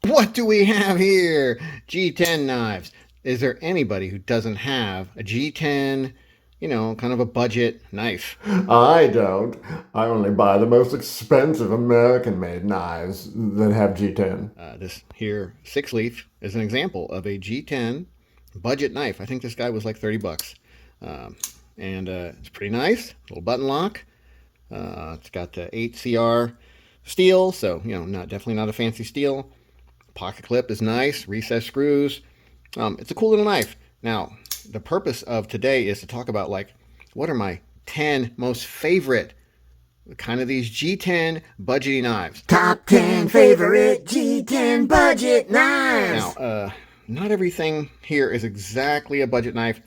What do we have here? G10 knives. Is there anybody who doesn't have a G10, kind of a budget knife? I don't. I only buy the most expensive American-made knives that have G10. This here 6-leaf is an example of a G10 budget knife. I think this guy was like 30 bucks. And it's pretty nice. Little button lock. It's got 8CR steel, so definitely not a fancy steel. Pocket clip is nice. Recessed screws. It's a cool little knife. Now, the purpose of today is to talk about what are my 10 most favorite kind of these G10 budget knives. Top 10 favorite G10 budget knives. Now, not everything here is exactly a budget knife.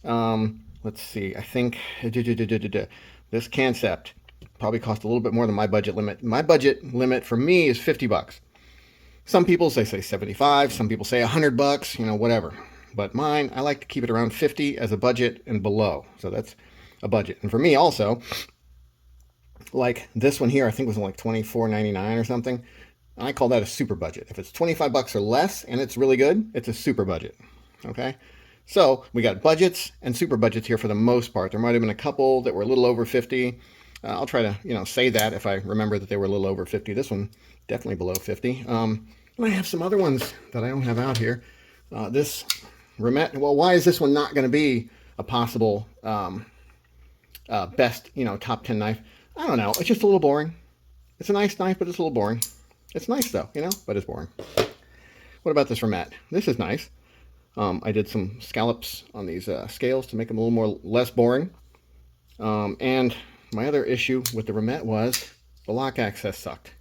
Let's see. I think this concept probably cost a little bit more than my budget limit. My budget limit for me is 50 bucks. Some people say 75, some people say 100 bucks, whatever. But mine, I like to keep it around 50 as a budget and below. So that's a budget. And for me also, like this one here, I think was like $24.99 or something. I call that a super budget. If it's 25 bucks or less and it's really good, it's a super budget. Okay? So we got budgets and super budgets here for the most part. There might have been a couple that were a little over 50. I'll try to, say that if I remember that they were a little over 50. This one, definitely below 50. And I have some other ones that I don't have out here. This Remet, well, why is this one not going to be a possible best, top 10 knife? I don't know. It's just a little boring. It's a nice knife, but it's a little boring. It's nice though, but it's boring. What about this Remet? This is nice. I did some scallops on these scales to make them a little less boring. And my other issue with the Remet was the lock access sucked.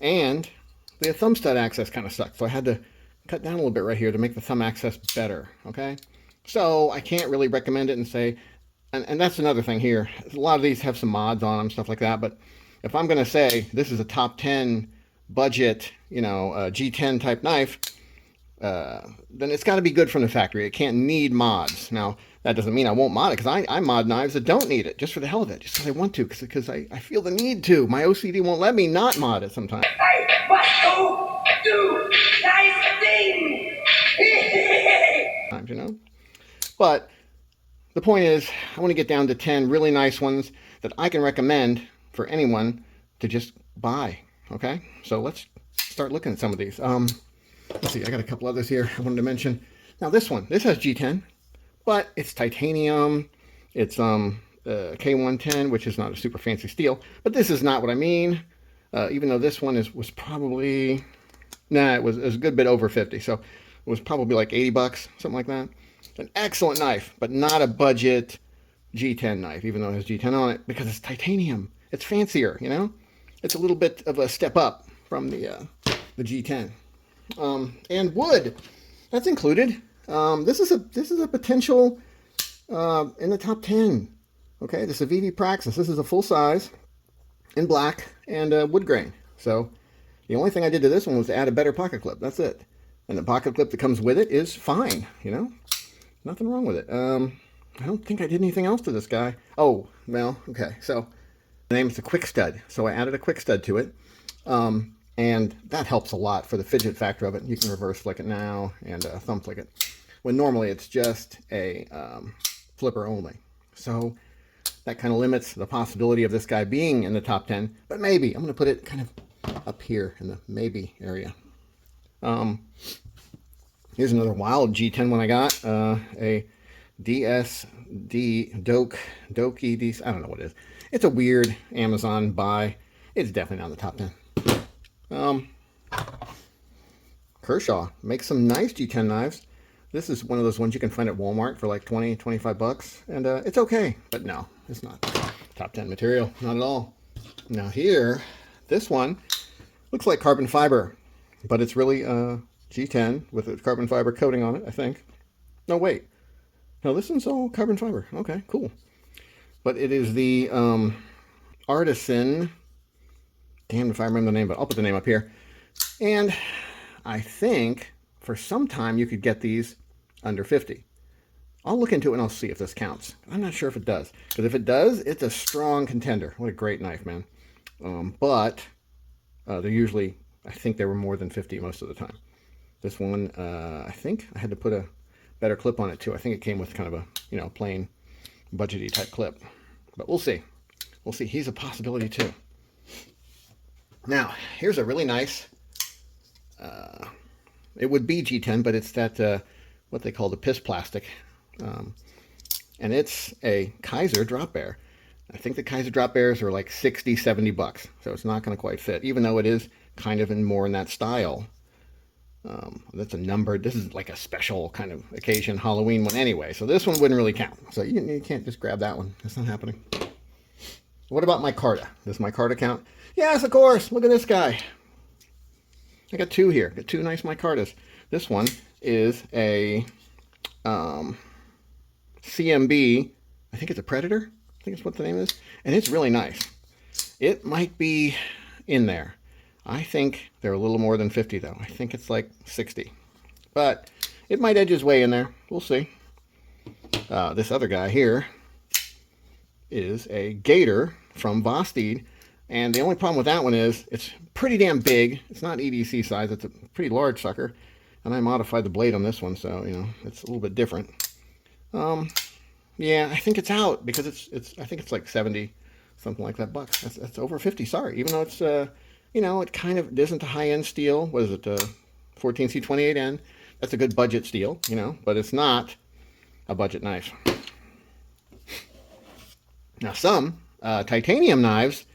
And the thumb stud access kind of sucked. So I had to cut down a little bit right here to make the thumb access better, okay? So I can't really recommend it and say, and that's another thing here. A lot of these have some mods on them, stuff like that. But if I'm going to say this is a top 10 budget, G10 type knife, then it's got to be good from the factory. It can't need mods. Now, that doesn't mean I won't mod it, because I mod knives that don't need it, just for the hell of it, just because I want to, because I feel the need to. My OCD won't let me not mod it sometimes. I want to do nice things. But the point is, I want to get down to 10 really nice ones that I can recommend for anyone to just buy, okay? So let's start looking at some of these. Let's see, I got a couple others here I wanted to mention. Now this has G10, but it's titanium. It's K110, which is not a super fancy steel, but this is not what I mean. Even though this one was probably, it was a good bit over 50, so it was probably like 80 bucks, something like that. An excellent knife, but not a budget G10 knife, even though it has G10 on it, because it's titanium. It's fancier, It's a little bit of a step up from the G10. And wood, that's included. This is a potential in the top 10. Okay, the Civivi Praxis. This is a full size in black and wood grain. So the only thing I did to this one was to add a better pocket clip. That's it. And the pocket clip that comes with it is fine. Nothing wrong with it. I don't think I did anything else to this guy. Oh, well, okay. So the name is a quick stud. So I added a quick stud to it. And that helps a lot for the fidget factor of it. You can reverse flick it now and thumb flick it, when normally it's just a flipper only. So that kind of limits the possibility of this guy being in the top 10, but maybe. I'm going to put it kind of up here in the maybe area. Here's another wild G10 one I got, a DSD Doki, I don't know what it is. It's a weird Amazon buy. It's definitely not in the top 10. Kershaw makes some nice G10 knives. This is one of those ones you can find at Walmart for like 20, 25 bucks. And it's okay, but no, it's not top 10 material. Not at all. Now here, this one looks like carbon fiber, but it's really G10 with a carbon fiber coating on it, I think. No, wait. No, this one's all carbon fiber. Okay, cool. But it is the Artisan. Damn if I remember the name, but I'll put the name up here. And I think for some time you could get these under 50. I'll look into it and I'll see if this counts. I'm not sure if it does. Because if it does, it's a strong contender. What a great knife, man. But they're usually I think they were more than 50 most of the time. This one, I think I had to put a better clip on it too. I think it came with kind of a, plain budgety type clip. But we'll see. We'll see. He's a possibility too. Now, here's a really nice, it would be G10, but it's that, what they call the piss plastic. And it's a Kizer drop bear. I think the Kizer drop bears are like 60, 70 bucks. So it's not going to quite fit, even though it is kind of more in that style. That's a numbered, this is like a special kind of occasion Halloween one anyway. So this one wouldn't really count. So you can't just grab that one. That's not happening. What about my Micarta? Does my Micarta count? Yes, of course. Look at this guy. I got two here. Got two nice Micartas. This one is a CMB. I think it's a Predator. I think it's what the name is. And it's really nice. It might be in there. I think they're a little more than 50 though. I think it's like 60. But it might edge its way in there. We'll see. This other guy here is a Gator from Vostede. And the only problem with that one is it's pretty damn big. It's not EDC size. It's a pretty large sucker. And I modified the blade on this one, so, it's a little bit different. Yeah, I think it's out because I think it's like 70, something like that bucks. That's over 50, sorry. Even though it's, it kind of isn't a high-end steel. What is it, 14C28N? That's a good budget steel, but it's not a budget knife. Now, some titanium knives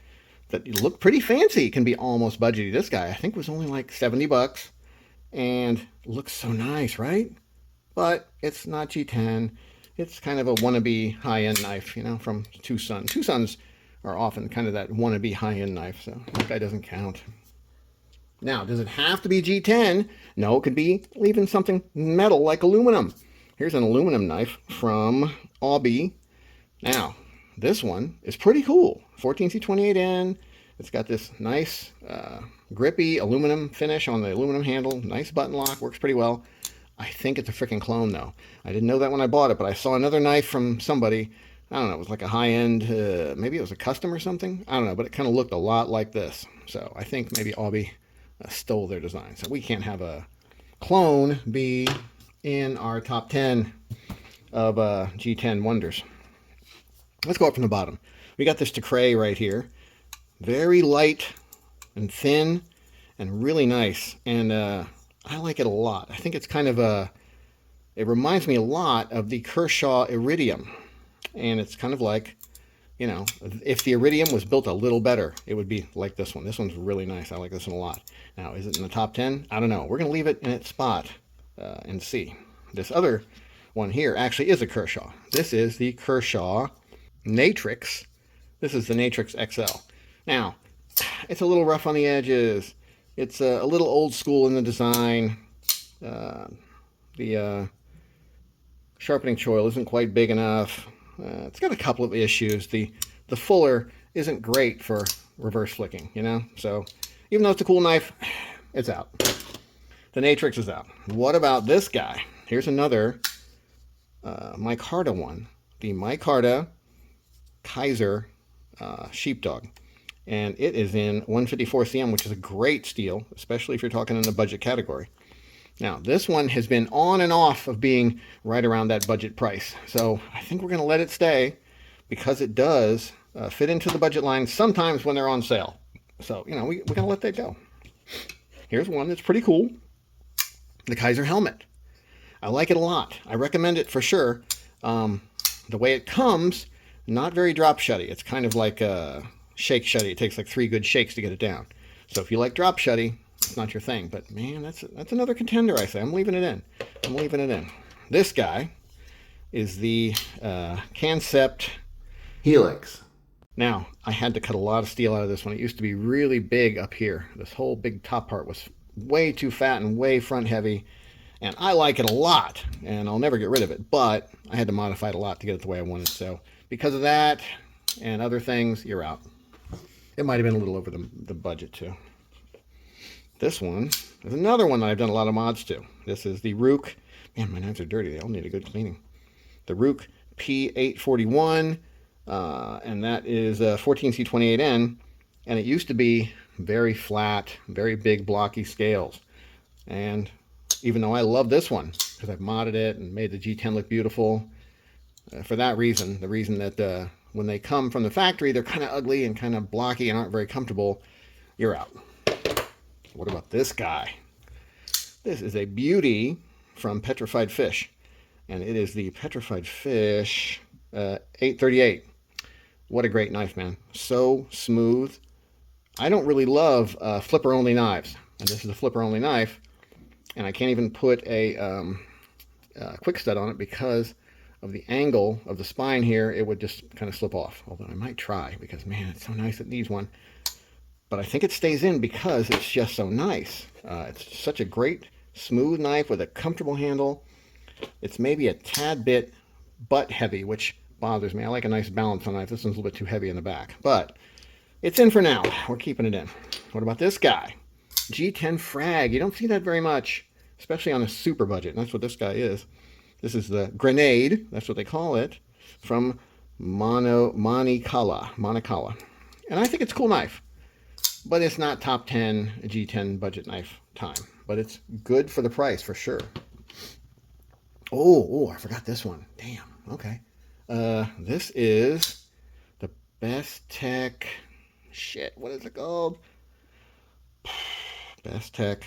that look pretty fancy can be almost budgety. This guy, I think, was only like 70 bucks and looks so nice, right? But it's not G10. It's kind of a wannabe high-end knife, from Tucson. Tucsons are often kind of that wannabe high-end knife, so that guy doesn't count. Now, does it have to be G10? No, it could be even something metal like aluminum. Here's an aluminum knife from Aubie. Now, this one is pretty cool. 14C28N. It's got this nice grippy aluminum finish on the aluminum handle. Nice button lock. Works pretty well. I think it's a freaking clone though. I didn't know that when I bought it, but I saw another knife from somebody. I don't know. It was like a high-end, maybe it was a custom or something. I don't know, but it kind of looked a lot like this. So I think maybe Aubie stole their design. So we can't have a clone be in our top 10 of G10 wonders. Let's go up from the bottom. We got this Tecray right here. Very light and thin and really nice. And I like it a lot. I think it's kind of it reminds me a lot of the Kershaw Iridium. And it's kind of like, if the Iridium was built a little better, it would be like this one. This one's really nice. I like this one a lot. Now, is it in the top 10? I don't know. We're going to leave it in its spot and see. This other one here actually is a Kershaw. This is the Kershaw Natrix. This is the Natrix XL. Now, it's a little rough on the edges. It's a little old school in the design. The sharpening choil isn't quite big enough. It's got a couple of issues. The fuller isn't great for reverse flicking, So even though it's a cool knife, it's out. The Natrix is out. What about this guy? Here's another Micarta one. The Micarta Kizer Sheepdog. And it is in 154 cm, which is a great steel, especially if you're talking in the budget category. Now, this one has been on and off of being right around that budget price. So I think we're going to let it stay because it does fit into the budget line sometimes when they're on sale. So, we're going to let that go. Here's one that's pretty cool. The Kizer helmet. I like it a lot. I recommend it for sure. The way it comes, not very drop shutty. It's kind of like a shake shutty. It takes like 3 good shakes to get it down. So if you like drop shutty, it's not your thing. But man, that's another contender, I say. I'm leaving it in. I'm leaving it in. This guy is the Concept Helix. Now, I had to cut a lot of steel out of this one. It used to be really big up here. This whole big top part was way too fat and way front heavy. And I like it a lot, and I'll never get rid of it. But I had to modify it a lot to get it the way I wanted. So because of that and other things, you're out. It might have been a little over the budget, too. This one is another one that I've done a lot of mods to. This is the Ruike. Man, my knives are dirty. They all need a good cleaning. The Ruike P841, and that is 14C28N. And it used to be very flat, very big blocky scales. And even though I love this one, because I've modded it and made the G10 look beautiful, for that reason, the reason that when they come from the factory, they're kind of ugly and kind of blocky and aren't very comfortable, you're out. What about this guy? This is a beauty from Petrified Fish. And it is the Petrified Fish 838. What a great knife, man. So smooth. I don't really love flipper-only knives. And this is a flipper-only knife. And I can't even put a quick stud on it because of the angle of the spine here. It would just kind of slip off. Although I might try because, man, it's so nice it needs one. But I think it stays in because it's just so nice. It's such a great, smooth knife with a comfortable handle. It's maybe a tad bit butt heavy, which bothers me. I like a nice balance on knife. This one's a little bit too heavy in the back. But it's in for now. We're keeping it in. What about this guy? G10 Frag. You don't see that very much, especially on a super budget. And that's what this guy is. This is the Grenade. That's what they call it. From Monicala. And I think it's a cool knife. But it's not top 10 G10 budget knife time. But it's good for the price, for sure. Oh, I forgot this one. Damn. Okay. This is the Best Tech. Shit, what is it called? Best Tech.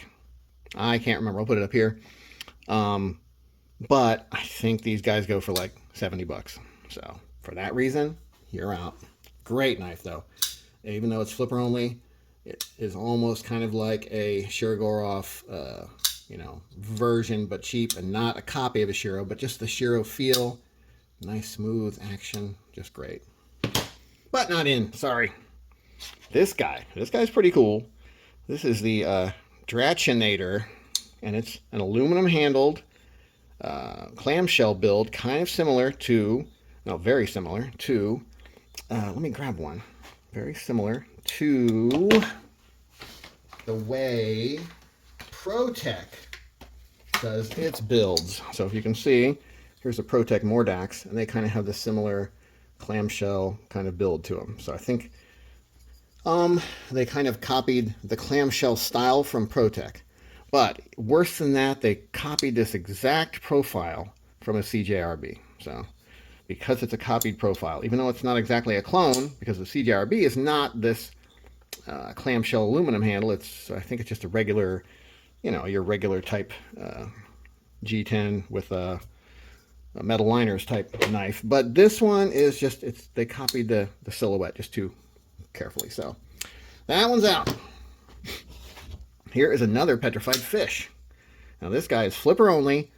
I can't remember. I'll put it up here. But I think these guys go for like 70 bucks. So for that reason, you're out. Great knife though. Even though it's flipper only, it is almost kind of like a Shirogorov, version, but cheap, and not a copy of a Shiro, but just the Shiro feel. Nice smooth action, just great. But not in, sorry. This guy's pretty cool. This is the Drachinator, and it's an aluminum handled clamshell build, kind of similar to, no, very similar to, let me grab one. Very similar to the way ProTech does its builds. So if you can see, here's a ProTech Mordax, and they kind of have the similar clamshell kind of build to them. So I think they kind of copied the clamshell style from ProTech. But worse than that, they copied this exact profile from a CJRB. So because it's a copied profile, even though it's not exactly a clone, because the CJRB is not this clamshell aluminum handle, I think it's just a regular, your regular type G10 with a metal liners type knife. But this one is just, they copied the silhouette just too carefully. So that one's out. Here is another Petrified Fish. Now this guy is flipper only,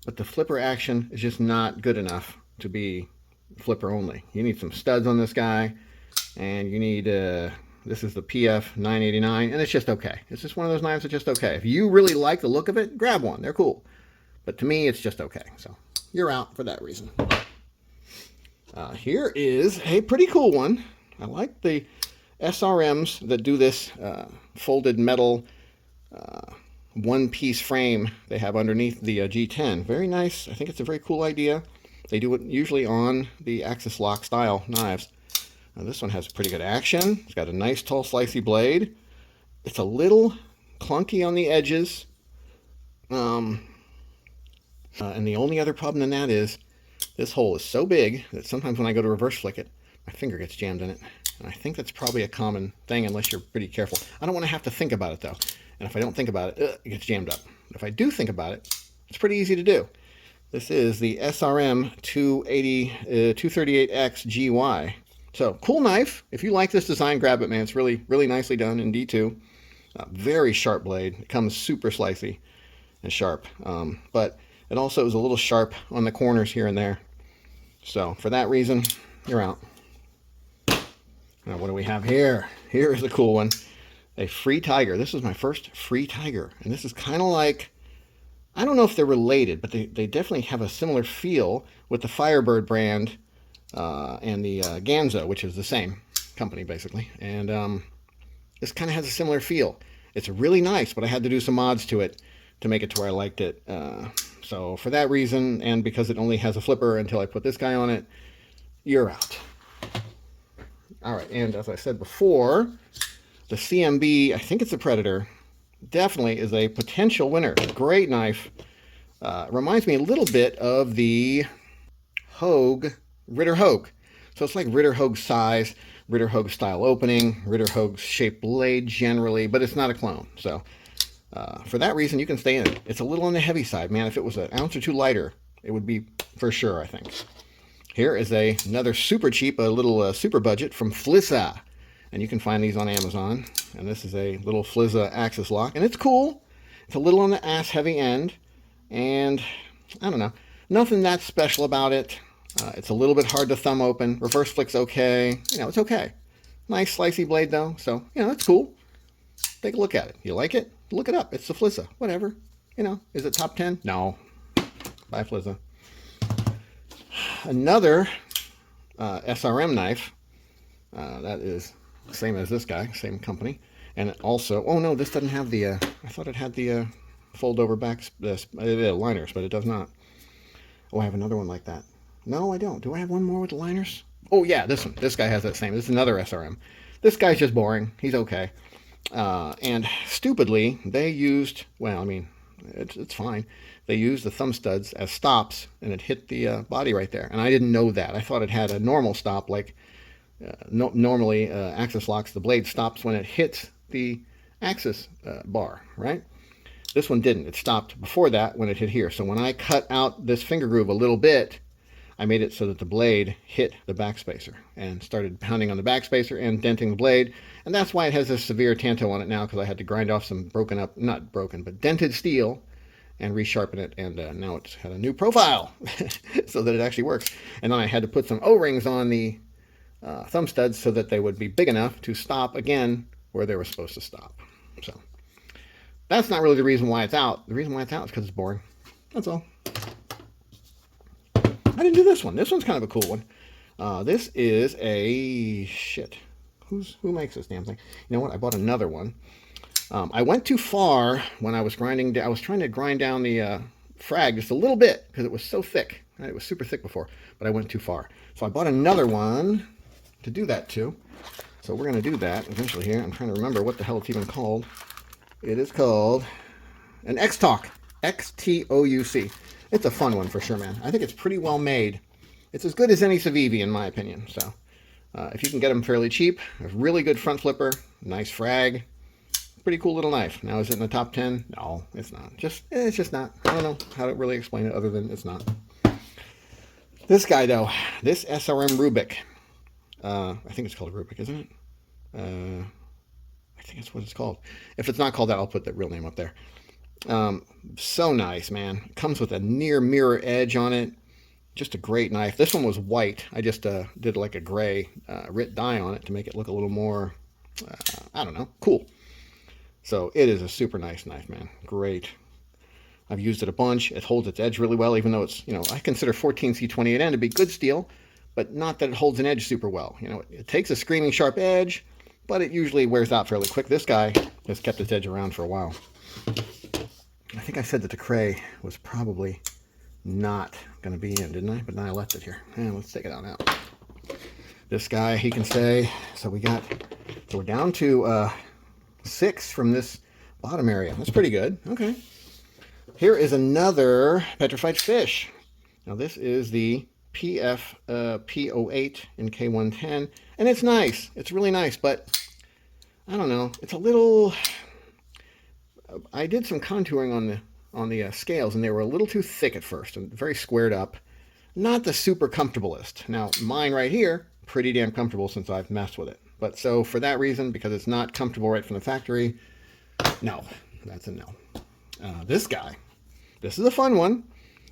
but the flipper action is just not good enough to be flipper only. You need some studs on this guy, and you need, this is the PF 989, and it's just okay. It's just one of those knives that's just okay. If you really like the look of it, grab one. They're cool. But to me, it's just okay. So you're out for that reason. Here is a pretty cool one. I like the SRMs that do this folded metal one-piece frame they have underneath the G10. Very nice. I think it's a very cool idea. They do it usually on the Axis lock style knives. Now this one has pretty good action. It's got a nice tall slicey blade. It's a little clunky on the edges. And the only other problem than that is this hole is so big that sometimes when I go to reverse flick it, my finger gets jammed in it. And I think that's probably a common thing unless you're pretty careful. I don't want to have to think about it though. And if I don't think about it, it gets jammed up. But if I do think about it, it's pretty easy to do. This is the SRM 238X GY. So cool knife. If you like this design, grab it, man. It's really, really nicely done in D2. Very sharp blade. It comes super slicey and sharp. But it also is a little sharp on the corners here and there. So for that reason, you're out. Now what do we have here? Here is a cool one. A Free Tiger. This is my first Free Tiger. And this is kind of like, I don't know if they're related, but they definitely have a similar feel with the Firebird brand and the Ganzo, which is the same company basically. And this kind of has a similar feel. It's really nice, but I had to do some mods to it to make it to where I liked it. So for that reason, and because it only has a flipper until I put this guy on it, you're out. All right, and as I said before, the CMB, I think it's a Predator, definitely is a potential winner. Great knife. Reminds me a little bit of the Hogue, Ritter Hogue. So it's like Ritter Hogue size, Ritter Hogue style opening, Ritter Hogue shaped blade generally, but it's not a clone. So for that reason, you can stay in it. It's a little on the heavy side, man. If it was an ounce or two lighter, it would be for sure, I think. Here is another super cheap, a little super budget from Flizza. And you can find these on Amazon. And this is a little Flizza axis lock. And it's cool. It's a little on the ass heavy end. And I don't know. Nothing that special about it. It's a little bit hard to thumb open. Reverse flick's okay. You know, it's okay. Nice slicey blade though. So, you know, it's cool. Take a look at it. You like it? Look it up. It's the Flizza. Whatever. You know, is it top 10? No. Bye, Flizza. Another SRM knife. That is the same as this guy, same company. And it also, oh no, this doesn't have the, I thought it had the fold over back liners, but it does not. Oh, I have another one like that. No, I don't. Do I have one more with the liners? Oh yeah, this one. This guy has that same. This is another SRM. This guy's just boring. He's okay. And stupidly, they used, well, I mean, it's fine. They used the thumb studs as stops, and it hit the body right there. And I didn't know that. I thought it had a normal stop, like normally axis locks, the blade stops when it hits the axis bar, right? This one didn't. It stopped before that when it hit here. So when I cut out this finger groove a little bit, I made it so that the blade hit the backspacer and started pounding on the backspacer and denting the blade. And that's why it has this severe tanto on it now, because I had to grind off some broken up, not broken, but dented steel and resharpen it. And now it's had a new profile so that it actually works. And then I had to put some O-rings on the thumb studs so that they would be big enough to stop again where they were supposed to stop. So that's not really the reason why it's out. The reason why it's out is because it's boring. That's all. I didn't do this one. This one's kind of a cool one. This is a shit. Who makes this damn thing? You know what? I bought another one. I went too far when I was grinding. I was trying to grind down the frag just a little bit because it was so thick. Right? It was super thick before, but I went too far. So I bought another one to do that too. So we're going to do that eventually here. I'm trying to remember what the hell it's even called. It is called an X-Talk. X-T-O-U-C. It's a fun one for sure, man. I think it's pretty well made. It's as good as any Civivi in my opinion. So if you can get them fairly cheap, a really good front flipper, nice frag, pretty cool little knife. Now is it in the top 10? No, it's not. It's just not. I don't know how to really explain it other than it's not. This guy though, this SRM Ruike. I think it's called Ruike, isn't it? I think that's what it's called. If it's not called that, I'll put the real name up there. So nice, man. It comes with a near mirror edge on it. Just a great knife. This one was white. I just did like a gray Rit dye on it to make it look a little more, I don't know, cool. So it is a super nice knife, man. Great. I've used it a bunch. It holds its edge really well, even though it's, you know, I consider 14C28N to be good steel, but not that it holds an edge super well. You know, it takes a screaming sharp edge, but it usually wears out fairly quick. This guy has kept its edge around for a while. I think I said that the Cray was probably not going to be in, didn't I? But then I left it here. Let's take it out now. This guy, he can stay. So we're down to 6 from this bottom area. That's pretty good. Okay. Here is another petrified fish. Now this is the PF P08 in K110, and it's nice. It's really nice, but I don't know. It's a little. I did some contouring on the scales, and they were a little too thick at first and very squared up. Not the super comfortablest. Now mine right here, pretty damn comfortable since I've messed with it. But so for that reason, because it's not comfortable right from the factory, no, that's a no. This guy, this is a fun one.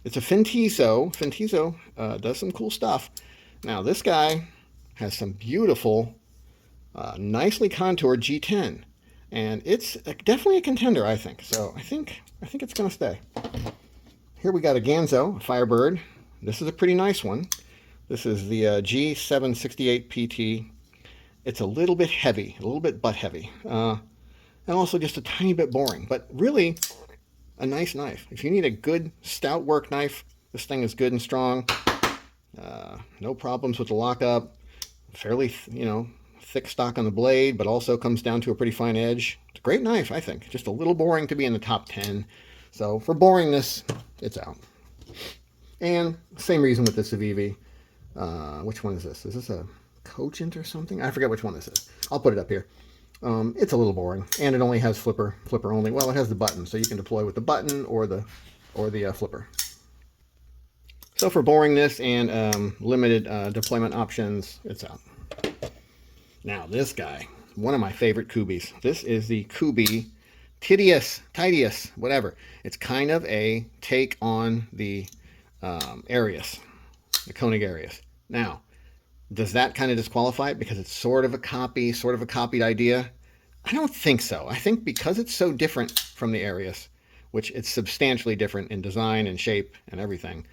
It's a Fintiso. Fintiso does some cool stuff. Now this guy has some beautiful, nicely contoured G10. And it's definitely a contender, I think. So I think it's going to stay. Here we got a Ganzo, a Firebird. This is a pretty nice one. This is the G768 PT. It's a little bit heavy, a little bit butt heavy. And also just a tiny bit boring. But really, a nice knife. If you need a good stout work knife, this thing is good and strong. No problems with the lockup. Fairly, you know, thick stock on the blade, but also comes down to a pretty fine edge. It's a great knife, I think. Just a little boring to be in the top 10. So for boringness, it's out. And same reason with the Civivi. Which one is this? Is this a Cogent or something? I forget which one this is. I'll put it up here. It's a little boring, and it only has flipper only. Well, it has the button, so you can deploy with the button or the flipper. So for boringness and limited deployment options, it's out. Now this guy, one of my favorite Kubies. This is the Kubi Titius, whatever. It's kind of a take on the Arius, the Koenig Arius. Now, does that kind of disqualify it because it's sort of a copy, sort of a copied idea? I don't think so. I think because it's so different from the Arius, which it's substantially different in design and shape and everything,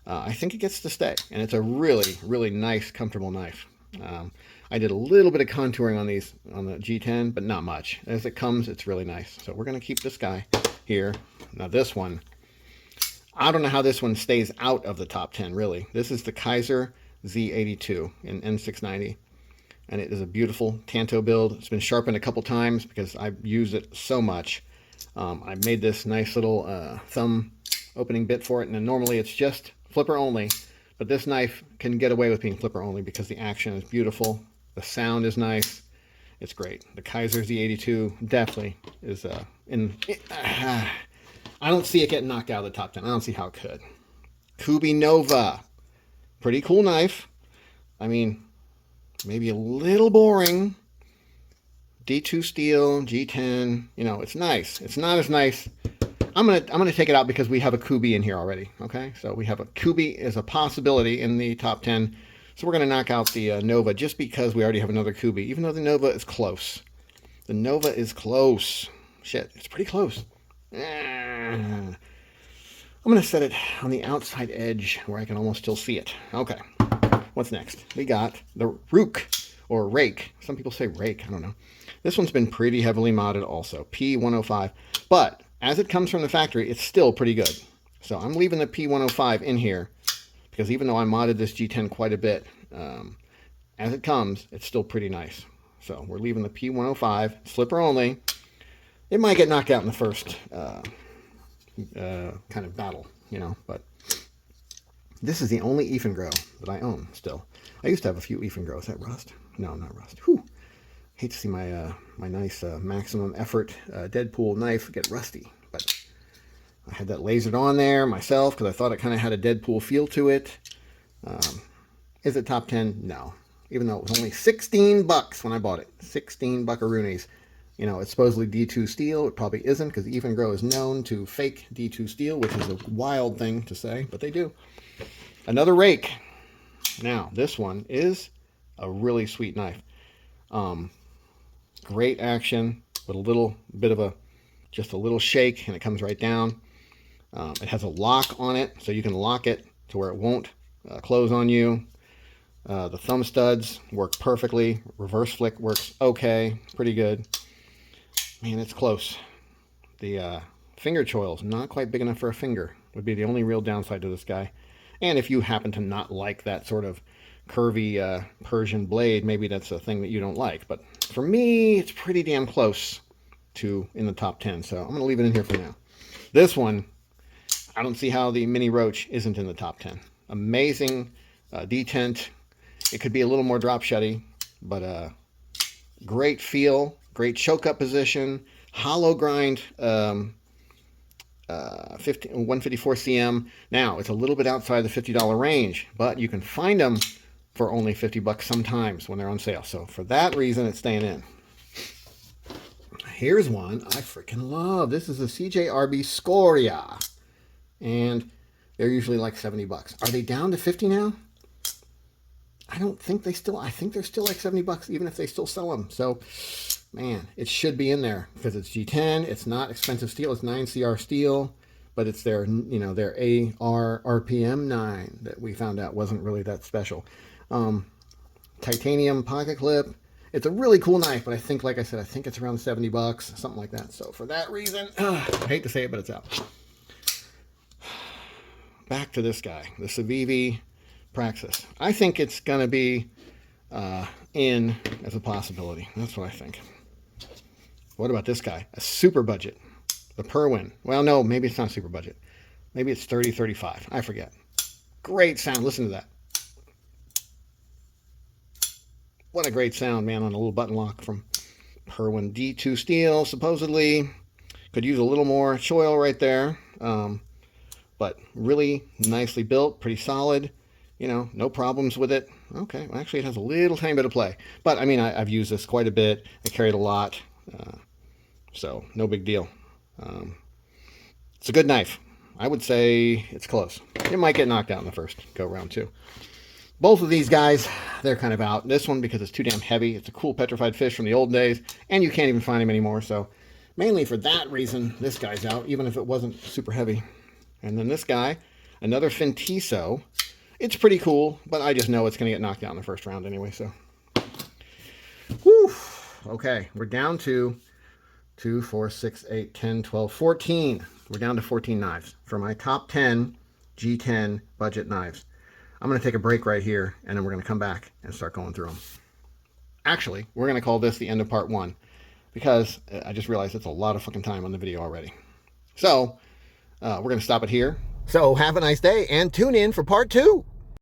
I think it gets to stay. And it's a really, really nice, comfortable knife. I did a little bit of contouring on these, on the G10, but not much. As it comes, it's really nice. So we're going to keep this guy here. Now this one, I don't know how this one stays out of the top 10, really. This is the Kizer Z82 in N690. And it is a beautiful Tanto build. It's been sharpened a couple times because I use it so much. I made this nice little thumb opening bit for it. And then normally it's just flipper only. But this knife can get away with being flipper only because the action is beautiful. The sound is nice. It's great. The Kizer Z82 definitely is I don't see it getting knocked out of the top 10. I don't see how it could. Kubi Nova. Pretty cool knife. I mean, maybe a little boring. D2 steel, G10. You know, it's nice. It's not as nice. I'm gonna take it out because we have a Kubi in here already. Okay, so we have a Kubi as a possibility in the top 10. So we're gonna knock out the Nova just because we already have another Kubi, even though the Nova is close. The Nova is close. Shit, it's pretty close. I'm gonna set it on the outside edge where I can almost still see it. Okay, what's next? We got the Ruike or Rake. Some people say Rake. I don't know. This one's been pretty heavily modded also. P105, but as it comes from the factory, it's still pretty good. So I'm leaving the P105 in here because even though I modded this G10 quite a bit, as it comes, it's still pretty nice. So we're leaving the P105, flipper only. It might get knocked out in the first kind of battle, you know, but this is the only Ifengro that I own still. I used to have a few Ifengros. Is that rust? No, not rust. Whew. Hate to see my my nice maximum effort Deadpool knife get rusty, but I had that lasered on there myself because I thought it kind of had a Deadpool feel to it. Is it top 10? No. Even though it was only 16 bucks when I bought it. 16 buckaroonies. You know, it's supposedly D2 steel. It probably isn't because Ifengro is known to fake D2 steel, which is a wild thing to say, but they do. Another Rake. Now, this one is a really sweet knife. Great action with a little bit of just a little shake, and it comes right down. It has a lock on it, so you can lock it to where it won't close on you. The thumb studs work perfectly. Reverse flick works okay, pretty good. Man, it's close. The finger choil's not quite big enough for a finger. Would be the only real downside to this guy. And if you happen to not like that sort of curvy Persian blade, maybe that's a thing that you don't like. But for me, it's pretty damn close to in the top 10. So I'm going to leave it in here for now. This one, I don't see how the Mini Roach isn't in the top 10. Amazing detent. It could be a little more drop shutty, but great feel, great choke up position, hollow grind 154 cm. Now, it's a little bit outside the $50 range, but you can find them for only 50 bucks sometimes when they're on sale. So for that reason, it's staying in. Here's one I freaking love. This is a CJRB Scoria. And they're usually like 70 bucks. Are they down to 50 now? I don't think they still, I think they're still like 70 bucks, even if they still sell them. So, man, it should be in there because it's G10. It's not expensive steel. It's 9CR steel, but it's their, you know, their AR RPM 9 that we found out wasn't really that special. Titanium pocket clip. It's a really cool knife, but I think, like I said, I think it's around 70 bucks, something like that. So for that reason, I hate to say it, but it's out. Back to this guy, the Civivi Praxis. I think it's going to be in as a possibility. That's what I think. What about this guy? A super budget. The Perwin. Well, no, maybe it's not super budget. Maybe it's 30, 35. I forget. Great sound. Listen to that. What a great sound, man, on a little button lock from Perwin. D2 steel, supposedly. Could use a little more choil right there. But really nicely built, pretty solid. You know, no problems with it. Okay, well, actually it has a little tiny bit of play. But, I mean, I've used this quite a bit. I carried a lot. So, no big deal. It's a good knife. I would say it's close. It might get knocked out in the first go round too. Both of these guys, they're kind of out. This one because it's too damn heavy. It's a cool petrified fish from the old days, and you can't even find him anymore. So mainly for that reason, this guy's out, even if it wasn't super heavy. And then this guy, another Fintiso. It's pretty cool, but I just know it's going to get knocked out in the first round anyway. So, whew. Okay, we're down to 2, 4, 6, 8, 10, 12, 14. We're down to 14 knives for my top 10 G10 budget knives. I'm going to take a break right here, and then we're going to come back and start going through them. Actually, we're going to call this the end of part 1, because I just realized it's a lot of fucking time on the video already. So, we're going to stop it here. So, have a nice day, and tune in for part 2.